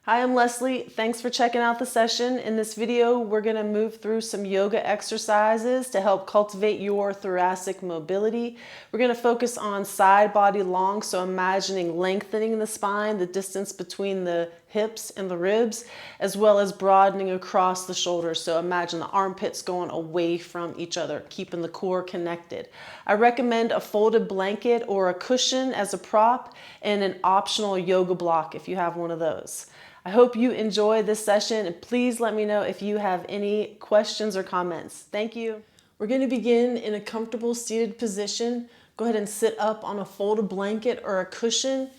Hi, I'm Leslie. Thanks for checking out the session. In this video, we're going to move through some yoga exercises to help cultivate your thoracic mobility. We're going to focus on side body long, so imagining lengthening the spine, the distance between the hips and the ribs, as well as broadening across the shoulders. So imagine the armpits going away from each other, keeping the core connected. I recommend a folded blanket or a cushion as a prop and an optional yoga block if you have one of those. I hope you enjoy this session, and please let me know if you have any questions or comments. Thank you. We're going to begin in a comfortable seated position. Go ahead and sit up on a folded blanket or a cushion.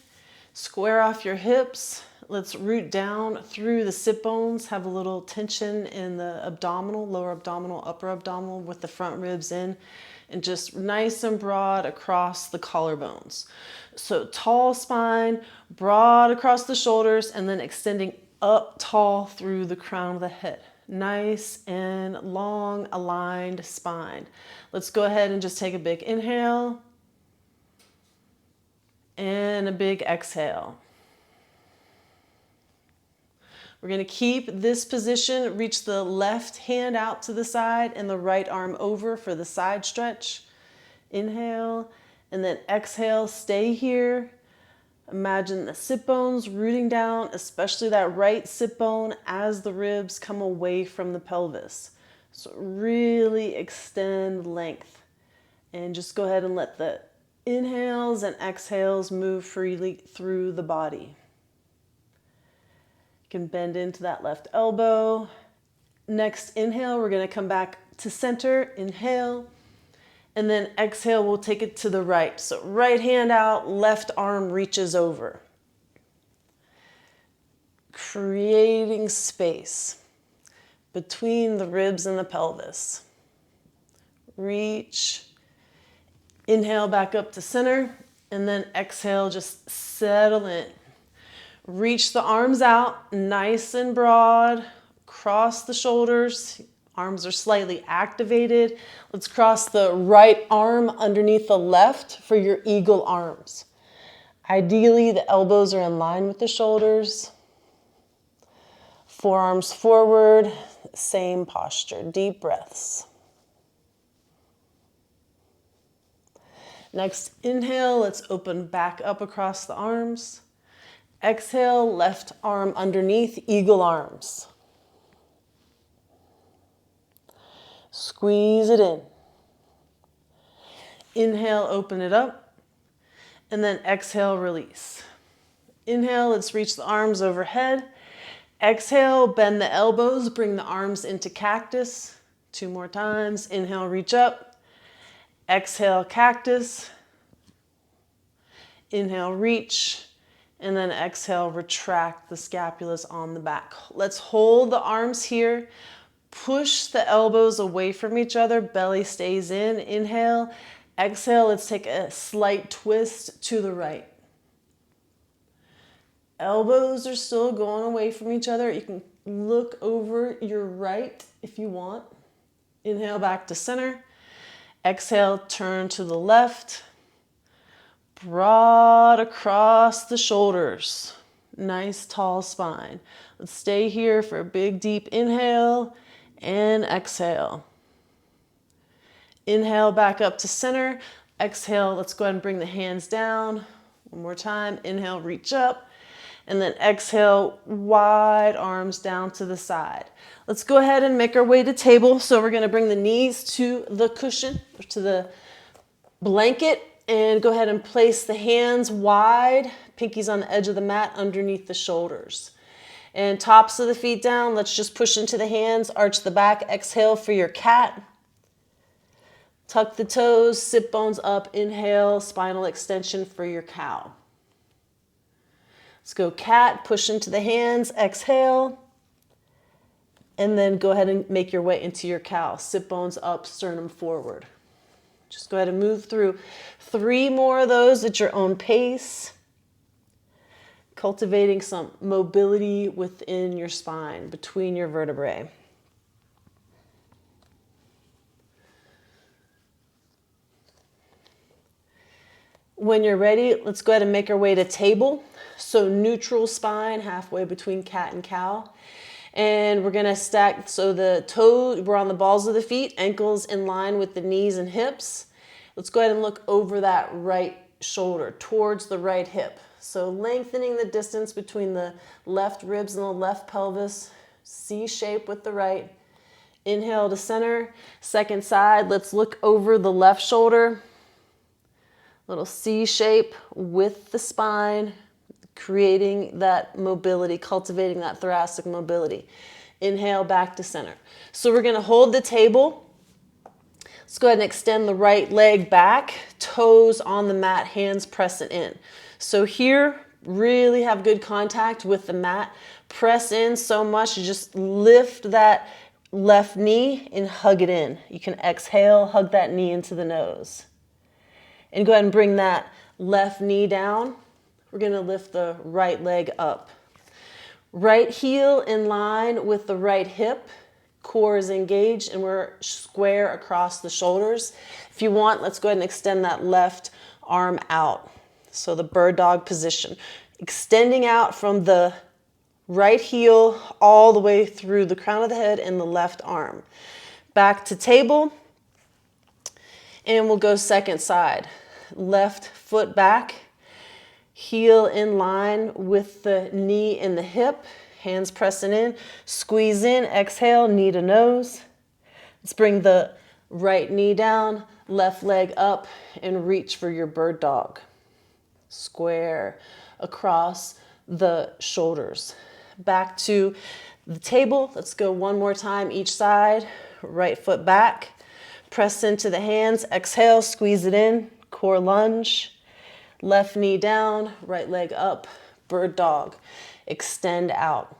Square off your hips. Let's root down through the sit bones. Have a little tension in the abdominal, lower abdominal, upper abdominal with the front ribs in, and just nice and broad across the collarbones. So tall spine, broad across the shoulders, and then extending up tall through the crown of the head. Nice and long aligned spine. Let's go ahead and just take a big inhale and a big exhale. We're going to keep this position, reach the left hand out to the side and the right arm over for the side stretch. Inhale and then exhale, stay here. Imagine the sit bones rooting down, especially that right sit bone as the ribs come away from the pelvis. So really extend length and just go ahead and let the inhales and exhales move freely through the body. You can bend into that left elbow. Next inhale, we're going to come back to center. Inhale. And then exhale, we'll take it to the right. So right hand out, left arm reaches over. Creating space between the ribs and the pelvis. Reach. Inhale back up to center. And then exhale, just settle in. Reach the arms out, nice and broad, cross the shoulders. Arms are slightly activated. Let's cross the right arm underneath the left for your eagle arms. Ideally, the elbows are in line with the shoulders. Forearms forward, same posture, deep breaths. Next inhale, let's open back up across the arms. Exhale, left arm underneath, eagle arms. Squeeze it in. Inhale, open it up. And then exhale, release. Inhale, let's reach the arms overhead. Exhale, bend the elbows, bring the arms into cactus. 2 more times. Inhale, reach up. Exhale, cactus. Inhale, reach. And then exhale, retract the scapulas on the back. Let's hold the arms here. Push the elbows away from each other. Belly stays in. Inhale. Exhale, let's take a slight twist to the right. Elbows are still going away from each other. You can look over your right if you want. Inhale, back to center. Exhale, turn to the left. Broad across the shoulders. Nice tall spine. Let's stay here for a big deep inhale and exhale. Inhale back up to center. Exhale, let's go ahead and bring the hands down. One more time. Inhale, reach up. And then exhale, wide arms down to the side. Let's go ahead and make our way to table. So we're going to bring the knees to the cushion, or to the blanket. And go ahead and place the hands wide, pinkies on the edge of the mat underneath the shoulders. And tops of the feet down, let's just push into the hands, arch the back, exhale for your cat. Tuck the toes, sit bones up, inhale, spinal extension for your cow. Let's go cat, push into the hands, exhale. And then go ahead and make your way into your cow. Sit bones up, sternum forward. Just go ahead and move through 3 more of those at your own pace. Cultivating some mobility within your spine, between your vertebrae. When you're ready, let's go ahead and make our way to table. So neutral spine, halfway between cat and cow. And we're gonna stack, so the toes, we're on the balls of the feet, ankles in line with the knees and hips. Let's go ahead and look over that right shoulder, towards the right hip. So lengthening the distance between the left ribs and the left pelvis, C shape with the right. Inhale to center, second side, let's look over the left shoulder. Little C shape with the spine, creating that mobility, cultivating that thoracic mobility. Inhale back to center. So we're gonna hold the table. Let's go ahead and extend the right leg back, toes on the mat, hands pressing in. So here, really have good contact with the mat. Press in so much, you just lift that left knee and hug it in. You can exhale, hug that knee into the nose. And go ahead and bring that left knee down. We're gonna lift the right leg up. Right heel in line with the right hip. Core is engaged and we're square across the shoulders. If you want, let's go ahead and extend that left arm out. So the bird dog position. Extending out from the right heel all the way through the crown of the head and the left arm. Back to table. And we'll go second side. Left foot back, heel in line with the knee and the hip, hands pressing in, squeeze in, exhale, knee to nose. Let's bring the right knee down, left leg up, and reach for your bird dog. Square across the shoulders. Back to the table. Let's go one more time each side. Right foot back. Press into the hands, exhale, squeeze it in, core lunge, left knee down, right leg up, bird dog, extend out.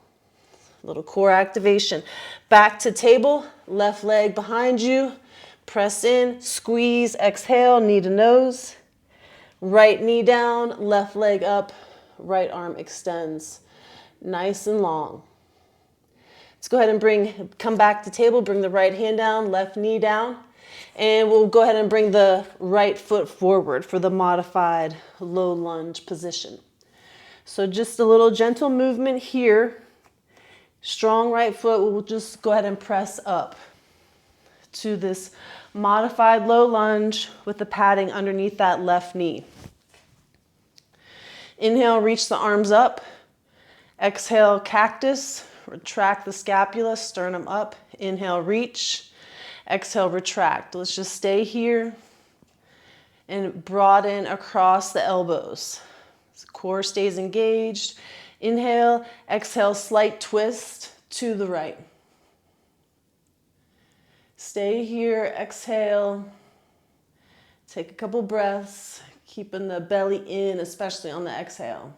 Little core activation. Back to table, left leg behind you, press in, squeeze, exhale, knee to nose, right knee down, left leg up, right arm extends, nice and long. Let's go ahead and come back to table, bring the right hand down, left knee down. And we'll go ahead and bring the right foot forward for the modified low lunge position. So just a little gentle movement here. Strong right foot, we'll just go ahead and press up to this modified low lunge with the padding underneath that left knee. Inhale, reach the arms up. Exhale, cactus. Retract the scapula, sternum up. Inhale, reach. Exhale, retract. Let's just stay here and broaden across the elbows. So core stays engaged. Inhale, exhale, slight twist to the right. Stay here, exhale. Take a couple breaths, keeping the belly in, especially on the exhale.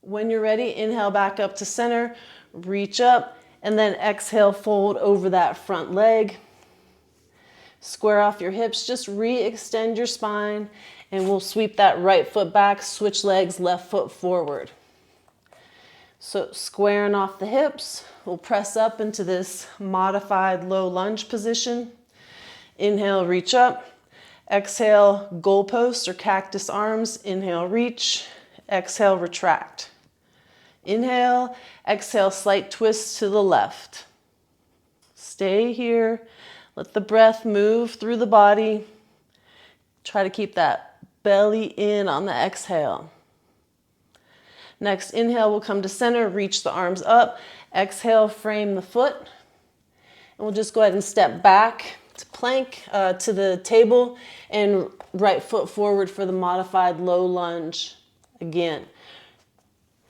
When you're ready, inhale back up to center, reach up. And then exhale, fold over that front leg. Square off your hips, just re-extend your spine, and we'll sweep that right foot back, switch legs, left foot forward. So squaring off the hips, we'll press up into this modified low lunge position. Inhale, reach up. Exhale, goalpost or cactus arms. Inhale, reach. Exhale, retract. Inhale, exhale, slight twist to the left. Stay here. Let the breath move through the body. Try to keep that belly in on the exhale. Next inhale, we'll come to center, reach the arms up. Exhale, frame the foot. And we'll just go ahead and step back to plank, to the table, and right foot forward for the modified low lunge again.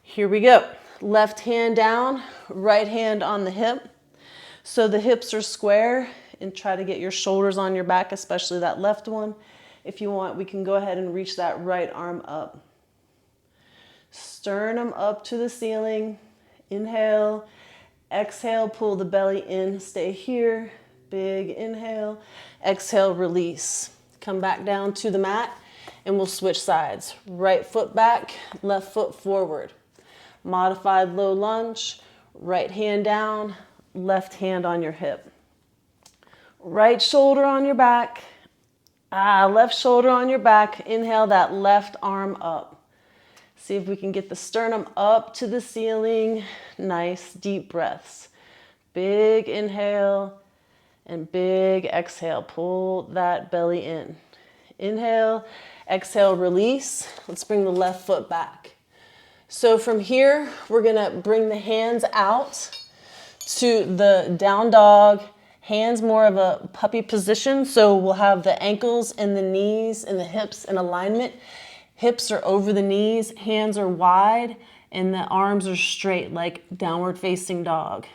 Here we go. Left hand down, right hand on the hip. So the hips are square, and try to get your shoulders on your back, especially that left one. If you want, we can go ahead and reach that right arm up. Sternum up to the ceiling. Inhale, exhale, pull the belly in, stay here. Big inhale, exhale, release. Come back down to the mat, and we'll switch sides. Right foot back, left foot forward. Modified low lunge, right hand down, left hand on your hip. Right shoulder on your back, Left shoulder on your back. Inhale that left arm up. See if we can get the sternum up to the ceiling. Nice deep breaths. Big inhale and big exhale. Pull that belly in. Inhale, exhale, release. Let's bring the left foot back. So from here, we're gonna bring the hands out to the down dog. Hands more of a puppy position. So we'll have the ankles and the knees and the hips in alignment. Hips are over the knees, hands are wide, and the arms are straight like downward facing dog.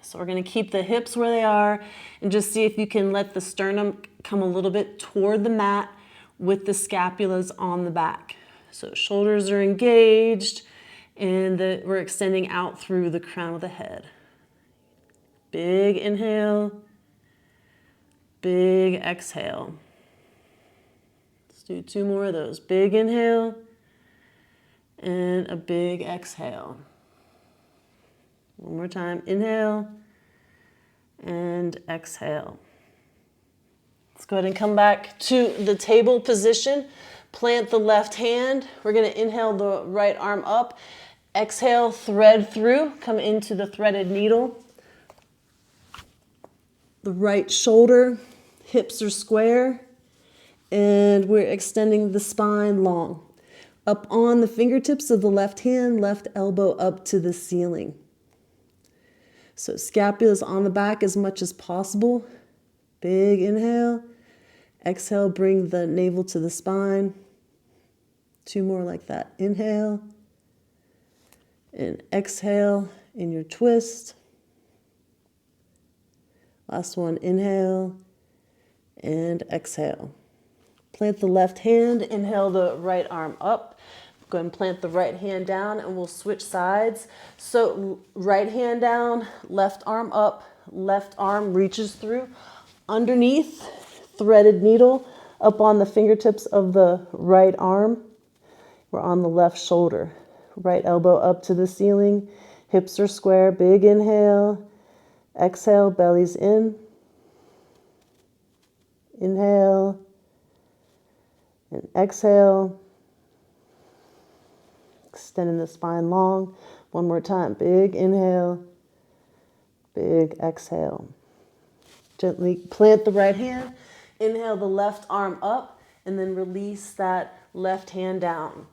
So we're gonna keep the hips where they are and just see if you can let the sternum come a little bit toward the mat with the scapulas on the back. So shoulders are engaged and we're extending out through the crown of the head. Big inhale, big exhale. Let's do 2 more of those. Big inhale and a big exhale. One more time, inhale and exhale. Let's go ahead and come back to the table position. Plant the left hand. We're gonna inhale the right arm up. Exhale, thread through, come into the threaded needle. The right shoulder, hips are square, and we're extending the spine long. Up on the fingertips of the left hand, left elbow up to the ceiling. So scapulas on the back as much as possible. Big inhale. Exhale, bring the navel to the spine. 2 more like that. Inhale. And exhale in your twist. Last one, inhale. And exhale. Plant the left hand. Inhale the right arm up. Go ahead and plant the right hand down and we'll switch sides. So right hand down, left arm up, left arm reaches through. Underneath, threaded needle up on the fingertips of the right arm. We're on the left shoulder. Right elbow up to the ceiling. Hips are square. Big inhale. Exhale, belly's in. Inhale. And exhale. Extending the spine long. One more time. Big inhale. Big exhale. Gently plant the right hand. Inhale the left arm up and then release that left hand down.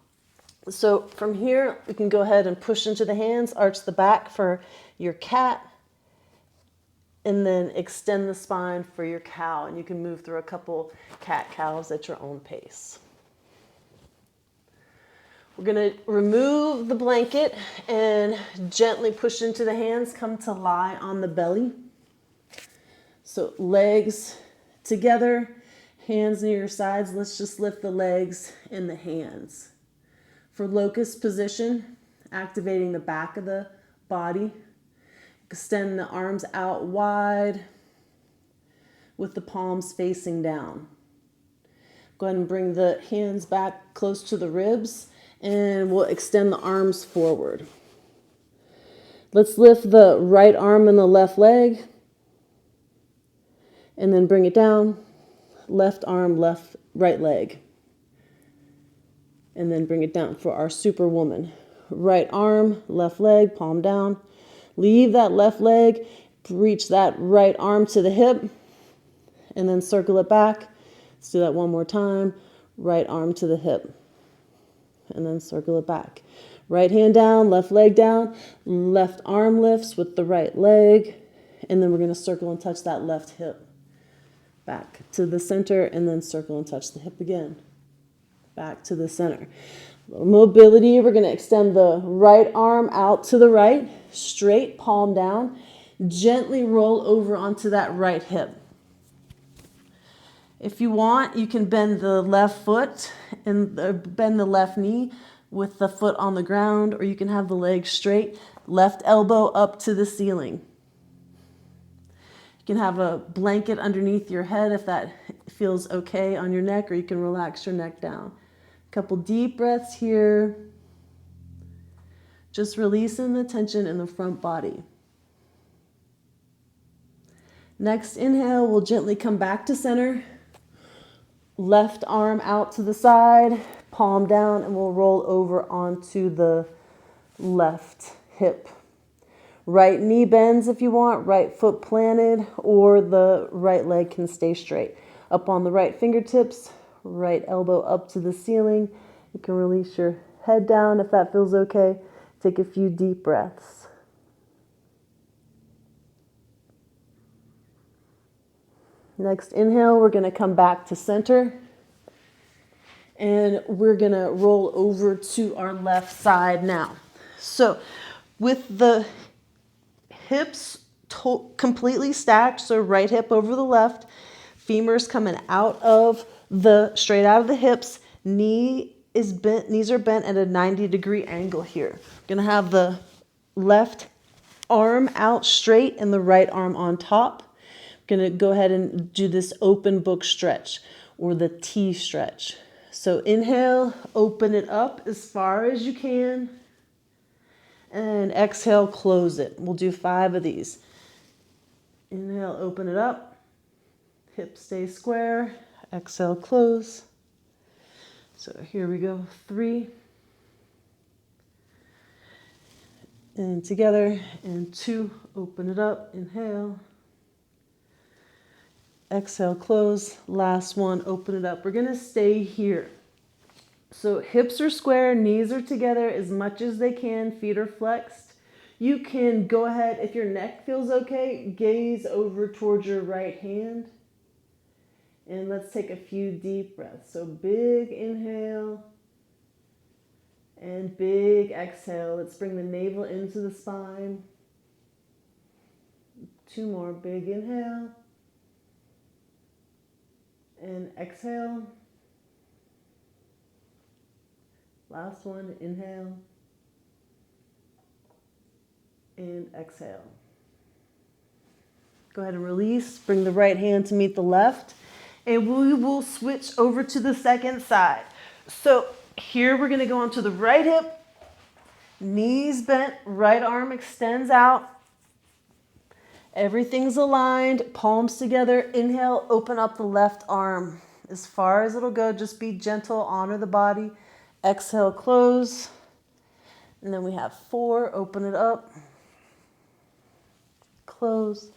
So from here, we can go ahead and push into the hands, arch the back for your cat, and then extend the spine for your cow. And you can move through a couple cat-cows at your own pace. We're gonna remove the blanket and gently push into the hands, come to lie on the belly. So legs together, hands near your sides. Let's just lift the legs and the hands. For locust position, activating the back of the body. Extend the arms out wide with the palms facing down. Go ahead and bring the hands back close to the ribs and we'll extend the arms forward. Let's lift the right arm and the left leg and then bring it down. Left arm, right leg. And then bring it down for our superwoman. Right arm, left leg, palm down. Leave that left leg, reach that right arm to the hip, and then circle it back. Let's do that one more time. Right arm to the hip, and then circle it back. Right hand down, left leg down, left arm lifts with the right leg, and then we're gonna circle and touch that left hip. Back to the center, and then circle and touch the hip again. Back to the center. Mobility, we're going to extend the right arm out to the right, straight, palm down. Gently roll over onto that right hip. If you want, you can bend the left foot and bend the left knee with the foot on the ground, or you can have the leg straight, left elbow up to the ceiling. You can have a blanket underneath your head if that feels okay on your neck, or you can relax your neck down. Couple deep breaths here. Just releasing the tension in the front body. Next inhale, we'll gently come back to center. Left arm out to the side, palm down, and we'll roll over onto the left hip. Right knee bends if you want, right foot planted, or the right leg can stay straight. Up on the right fingertips, right elbow up to the ceiling. You can release your head down if that feels okay. Take a few deep breaths. Next inhale, we're going to come back to center. And we're going to roll over to our left side now. So with the hips completely stacked, so right hip over the left, femurs coming straight out of the hips, knees are bent at a 90-degree angle here. We're going to have the left arm out straight and the right arm on top. I'm going to go ahead and do this open book stretch or the T stretch. So inhale, open it up as far as you can. And exhale, close it. We'll do 5 of these. Inhale, open it up. Hips stay square. Exhale, close. So here we go. 3. And together. And 2. Open it up. Inhale. Exhale, close. Last one, open it up. We're going to stay here. So hips are square, knees are together as much as they can, feet are flexed. You can go ahead, if your neck feels okay, gaze over towards your right hand. And let's take a few deep breaths. So big inhale and big exhale. Let's bring the navel into the spine. 2 more, big inhale. And exhale. Last one, inhale. And exhale. Go ahead and release. Bring the right hand to meet the left. And we will switch over to the second side. So here we're going to go onto the right hip. Knees bent, right arm extends out. Everything's aligned, palms together. Inhale, open up the left arm as far as it'll go. Just be gentle, honor the body. Exhale, close. And then we have 4, open it up. Close.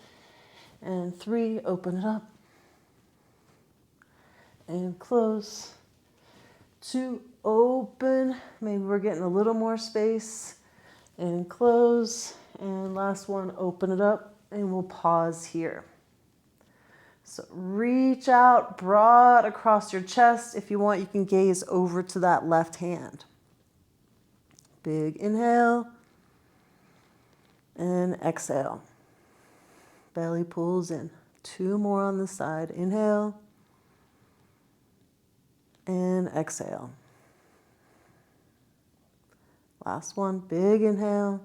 And 3, open it up. And close. 2, open. Maybe we're getting a little more space. And close. And last one, open it up. And we'll pause here. So reach out broad across your chest. If you want, you can gaze over to that left hand. Big inhale and exhale. Belly pulls in. 2 more on the side. Inhale and exhale. Last one, big inhale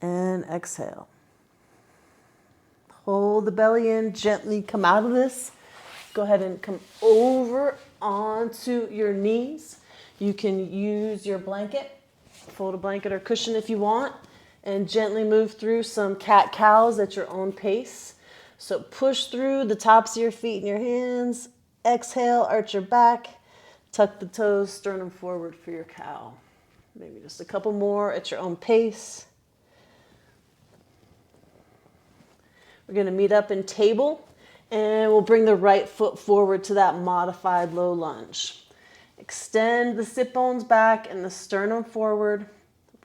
and exhale. Hold the belly in, gently come out of this. Go ahead and come over onto your knees. You can use your blanket, fold a blanket or cushion if you want, and gently move through some cat-cows at your own pace. So push through the tops of your feet and your hands. Exhale, arch your back, tuck the toes, sternum forward for your cow. Maybe just a couple more at your own pace. We're going to meet up in table, and we'll bring the right foot forward to that modified low lunge. Extend the sit bones back and the sternum forward.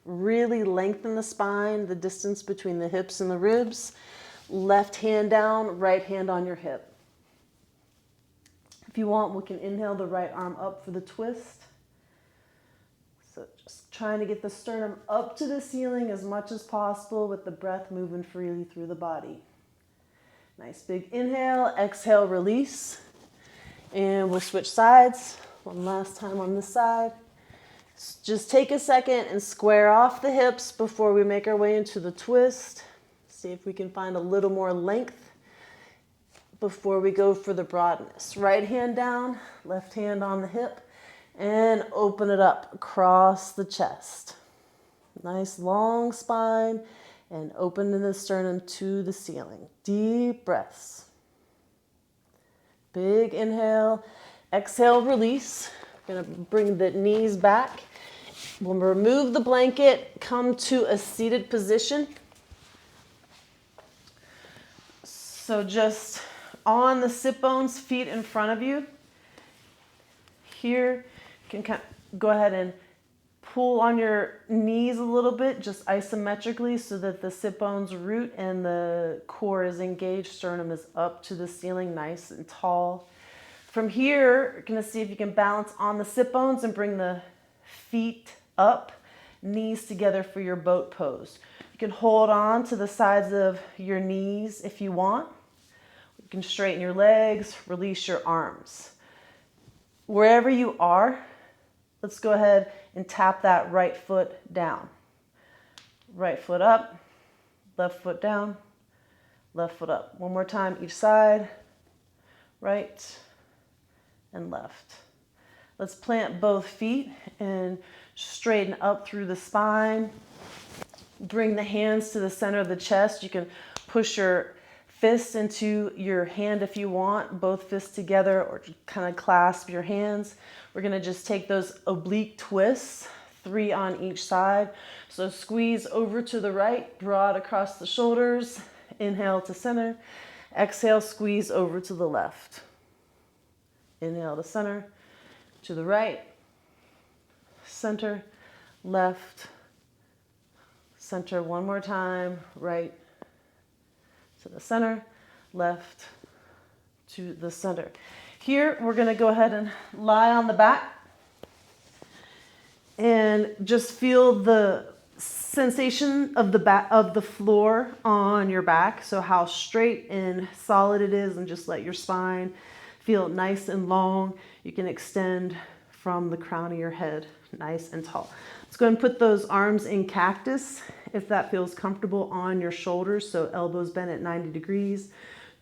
Really lengthen the spine, the distance between the hips and the ribs. Left hand down, right hand on your hip. If you want, we can inhale the right arm up for the twist. So just trying to get the sternum up to the ceiling as much as possible with the breath moving freely through the body. Nice big inhale, exhale, release. And we'll switch sides. One last time on this side. Just take a second and square off the hips before we make our way into the twist. See if we can find a little more length before we go for the broadness. Right hand down, left hand on the hip, and open it up across the chest. Nice long spine. And open the sternum to the ceiling. Deep breaths. Big inhale. Exhale, release. We're gonna bring the knees back. We'll remove the blanket, come to a seated position. So just on the sit bones, feet in front of you. Here, you can go ahead and pull on your knees a little bit, just isometrically, so that the sit bones root and the core is engaged. Sternum is up to the ceiling, nice and tall. From here, you're gonna see if you can balance on the sit bones and bring the feet up, knees together for your boat pose. You can hold on to the sides of your knees if you want. You can straighten your legs, release your arms. Wherever you are, let's go ahead and tap that right foot down. Right foot up, left foot down, left foot up. One more time, each side, right and left. Let's plant both feet and straighten up through the spine. Bring the hands to the center of the chest. You can push your fists into your hand if you want, both fists together, or kind of clasp your hands. We're gonna just take those oblique twists, 3 on each side. So squeeze over to the right, broad across the shoulders. Inhale to center. Exhale, squeeze over to the left. Inhale to center, to the right, center, left, center. One more time, right to the center, left to the center. Here, we're gonna go ahead and lie on the back and just feel the sensation of the back of the floor on your back. So how straight and solid it is, and just let your spine feel nice and long. You can extend from the crown of your head, nice and tall. Let's go ahead and put those arms in cactus if that feels comfortable on your shoulders. So elbows bent at 90 degrees.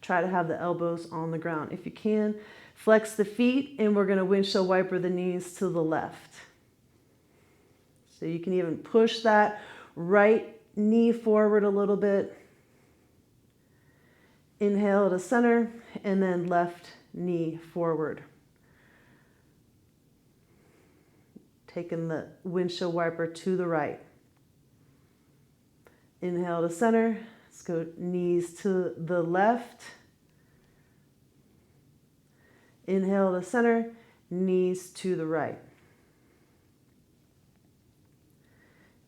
Try to have the elbows on the ground if you can. Flex the feet, and we're gonna windshield wiper the knees to the left. So you can even push that right knee forward a little bit. Inhale to center, and then left knee forward. Taking the windshield wiper to the right. Inhale to center. Let's go knees to the left. Inhale to center, knees to the right.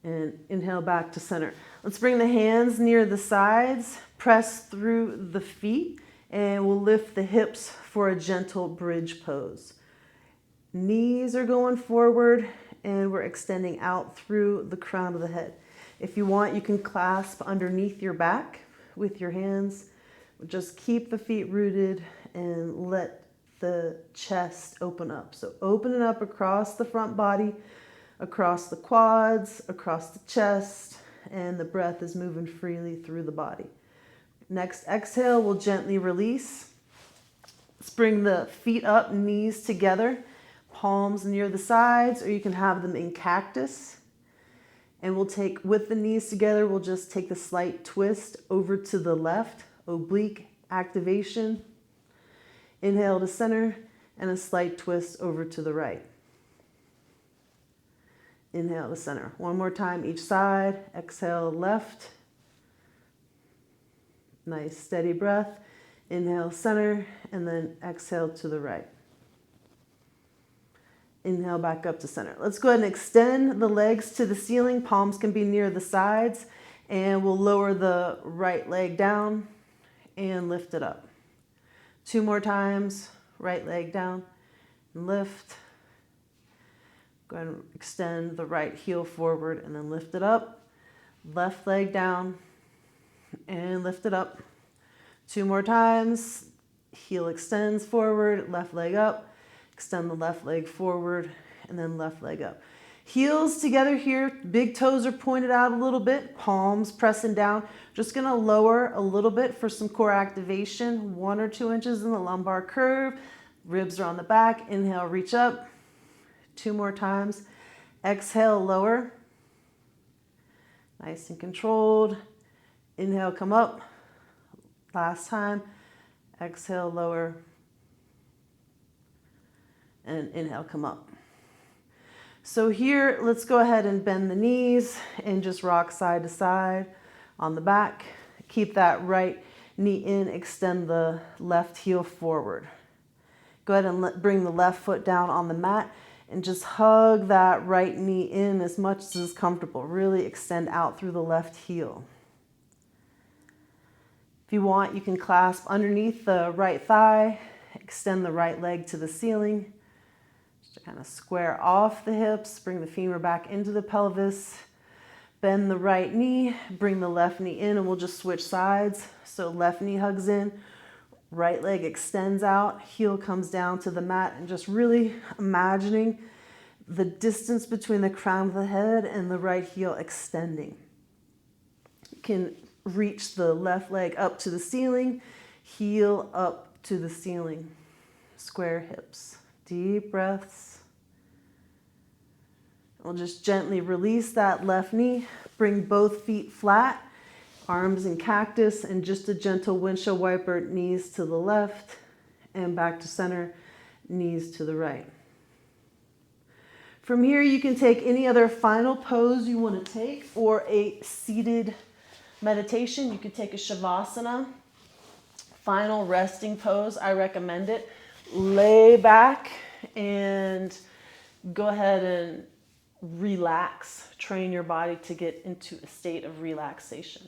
And inhale back to center. Let's bring the hands near the sides, press through the feet, and we'll lift the hips for a gentle bridge pose. Knees are going forward, and we're extending out through the crown of the head. If you want, you can clasp underneath your back with your hands. Just keep the feet rooted and let the chest open up. So open it up across the front body, across the quads, across the chest, and the breath is moving freely through the body. Next exhale, we'll gently release. Let's bring the feet up, knees together, palms near the sides, or you can have them in cactus. And we'll take, with the knees together, we'll just take the slight twist over to the left, oblique activation. Inhale to center, and a slight twist over to the right. Inhale to center. One more time each side. Exhale left. Nice steady breath. Inhale center, and then exhale to the right. Inhale back up to center. Let's go ahead and extend the legs to the ceiling. Palms can be near the sides, and we'll lower the right leg down and lift it up. 2 more times. Right leg down and lift. Go ahead and extend the right heel forward and then lift it up. Left leg down and lift it up. 2 more times. Heel extends forward, left leg up. Extend the left leg forward and then left leg up. Heels together here. Big toes are pointed out a little bit. Palms pressing down. Just gonna lower a little bit for some core activation. 1 or 2 inches in the lumbar curve. Ribs are on the back. Inhale, reach up. 2 more times. Exhale, lower. Nice and controlled. Inhale, come up. Last time. Exhale, lower. and inhale, come up. So here, let's go ahead and bend the knees and just rock side to side on the back. Keep that right knee in, extend the left heel forward. Go ahead and bring the left foot down on the mat and just hug that right knee in as much as is comfortable. Really extend out through the left heel. If you want, you can clasp underneath the right thigh, extend the right leg to the ceiling. Just to kind of square off the hips, bring the femur back into the pelvis. Bend the right knee, bring the left knee in, and we'll just switch sides. So left knee hugs in, right leg extends out, heel comes down to the mat, and just really imagining the distance between the crown of the head and the right heel extending. You can reach the left leg up to the ceiling, heel up to the ceiling. Square hips. Deep breaths. We'll just gently release that left knee, bring both feet flat, arms in cactus, and just a gentle windshield wiper, knees to the left and back to center, knees to the right. From here, you can take any other final pose you want to take or a seated meditation. You could take a Shavasana, final resting pose. I recommend it. Lay back and go ahead and relax. Train your body to get into a state of relaxation.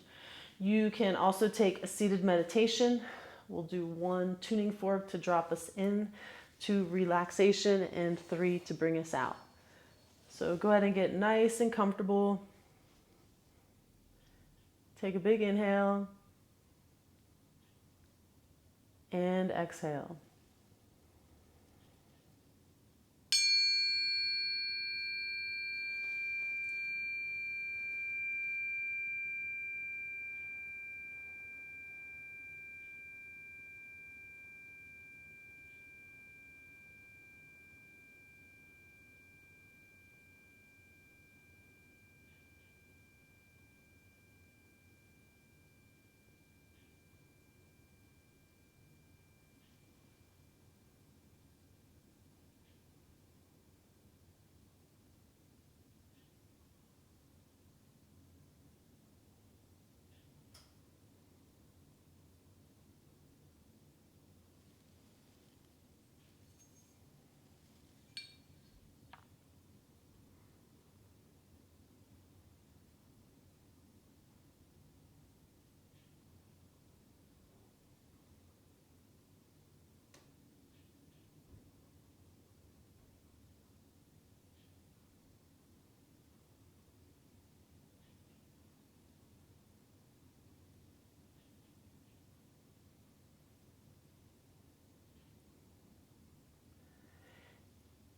You can also take a seated meditation. We'll do 1 tuning fork to drop us in to relaxation and 3 to bring us out. So go ahead and get nice and comfortable. Take a big inhale and exhale.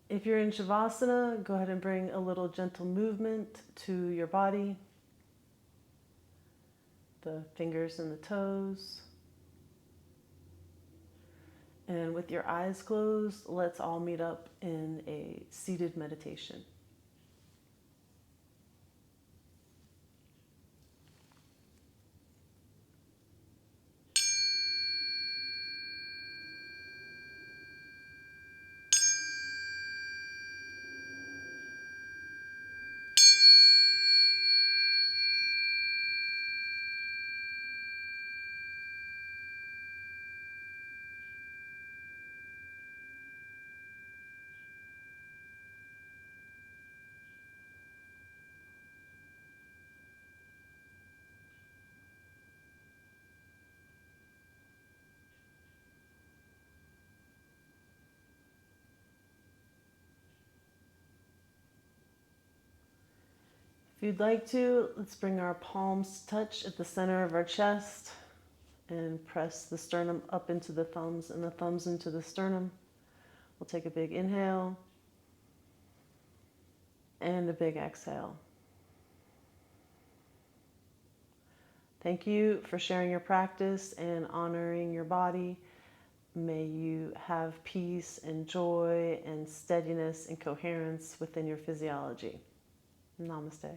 If you're in Shavasana, go ahead and bring a little gentle movement to your body. The fingers and the toes. And with your eyes closed, let's all meet up in a seated meditation. If you'd like to, let's bring our palms to touch at the center of our chest and press the sternum up into the thumbs and the thumbs into the sternum. We'll take a big inhale and a big exhale. Thank you for sharing your practice and honoring your body. May you have peace and joy and steadiness and coherence within your physiology. Namaste.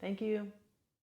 Thank you.